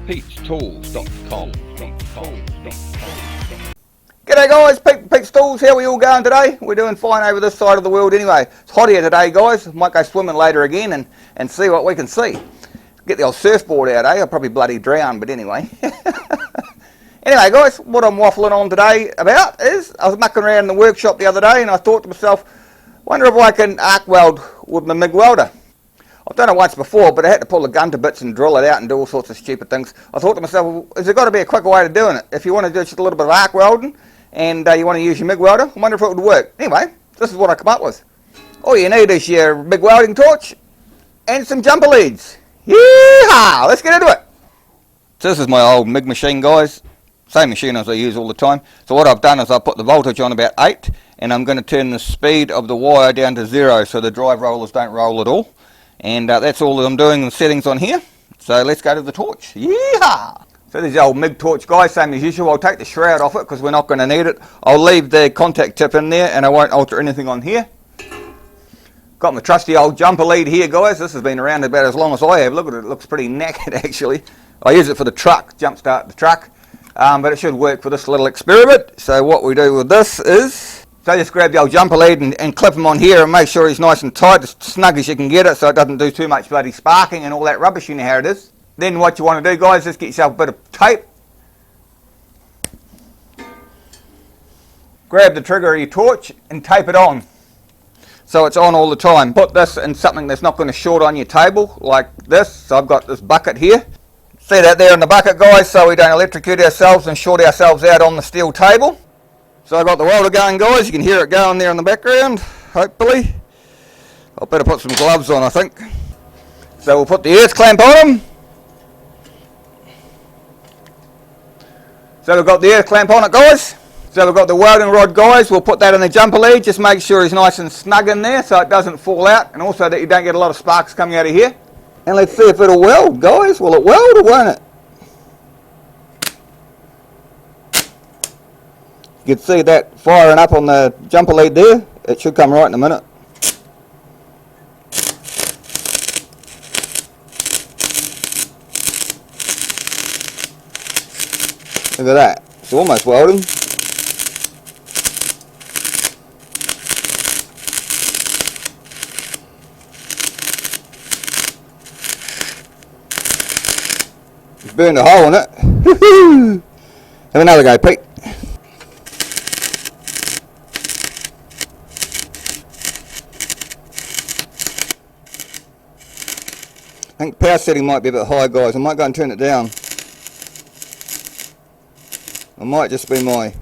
pete'stools.com. G'day guys, Pete's Tools, how are we all going today? We're doing fine over this side of the world anyway. It's hot here today guys, might go swimming later again and see what we can see. Get the old surfboard out, I'll probably bloody drown, but anyway. Anyway guys, what I'm waffling on today about is, I was mucking around in the workshop the other day and I thought to myself, wonder if I can arc weld with my MIG welder. I've done it once before, but I had to pull the gun to bits and drill it out and do all sorts of stupid things. I thought to myself, well, has there got to be a quicker way to doing it? If you want to do just a little bit of arc welding, and you want to use your MIG welder, I wonder if it would work. Anyway, this is what I come up with. All you need is your MIG welding torch and some jumper leads. Yeehaw! Let's get into it. So this is my old MIG machine, guys. Same machine as I use all the time. So what I've done is I've put the voltage on about 8, and I'm going to turn the speed of the wire down to 0 so the drive rollers don't roll at all. And that's all that I'm doing, the settings on here. So let's go to the torch. Yeehaw! So there's the old MIG torch, guys, same as usual. I'll take the shroud off it because we're not going to need it. I'll leave the contact tip in there and I won't alter anything on here. Got my trusty old jumper lead here, guys. This has been around about as long as I have. Look at it, it looks pretty knackered actually. I use it for the truck, jump start the truck. But it should work for this little experiment. So what we do with this is, so just grab the old jumper lead and clip him on here and make sure he's nice and tight, as snug as you can get it so it doesn't do too much bloody sparking and all that rubbish, you know how it is. Then what you want to do, guys, is get yourself a bit of tape. Grab the trigger of your torch and tape it on so it's on all the time. Put this in something that's not going to short on your table like this. So I've got this bucket here. See that there in the bucket, guys, so we don't electrocute ourselves and short ourselves out on the steel table. So I've got the welder going, guys. You can hear it going there in the background, hopefully. I'll better put some gloves on, I think. So we'll put the earth clamp on them. So we've got the earth clamp on it, guys. So we've got the welding rod, guys. We'll put that in the jumper lead. Just make sure he's nice and snug in there so it doesn't fall out. And also that you don't get a lot of sparks coming out of here. And let's see if it'll weld, guys. Will it weld or won't it? You can see that firing up on the jumper lead there. It should come right in a minute. Look at that. It's almost welding. Just burned a hole in it. Woohoo! Have another go, Pete. I think power setting might be a bit high, guys. I might go and turn it down. It might just be my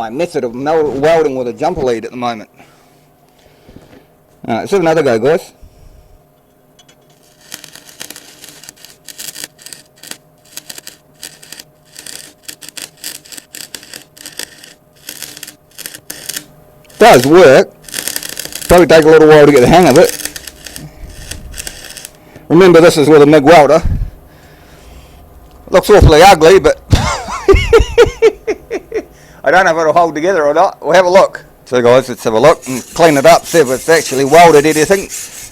method of welding with a jumper lead at the moment. Alright, let's have another go, guys. It does work. Probably take a little while to get the hang of it. Remember, this is with a MIG welder. Looks awfully ugly, but I don't know if it'll hold together or not. We'll have a look. So guys, let's have a look and clean it up, see if it's actually welded anything.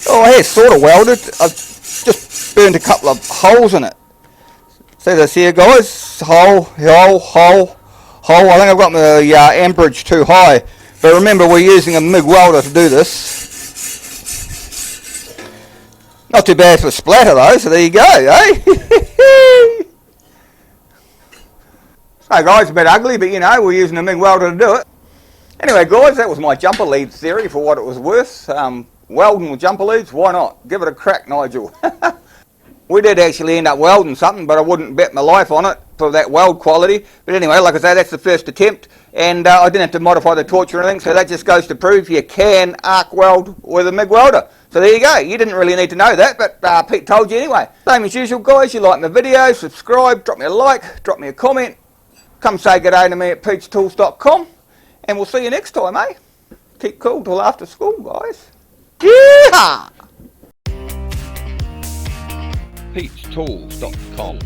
Oh, it has sort of welded. I've just burned a couple of holes in it. See this here, guys? Hole. I think I've got my amperage too high. But remember, we're using a MIG welder to do this. Not too bad for splatter though, so there you go, eh? So guys, a bit ugly, but you know, we're using a MIG welder to do it. Anyway guys, that was my jumper lead theory for what it was worth. Welding with jumper leads, why not? Give it a crack, Nigel. We did actually end up welding something, but I wouldn't bet my life on it for that weld quality. But anyway, like I say, that's the first attempt, and I didn't have to modify the torch or anything, so that just goes to prove you can arc weld with a MIG welder. So there you go. You didn't really need to know that, but Pete told you anyway. Same as usual, guys. You like my video, subscribe, drop me a like, drop me a comment. Come say good day to me at pete'stools.com, and we'll see you next time, eh? Keep cool till after school, guys. Yeehaw! pete'stools.com.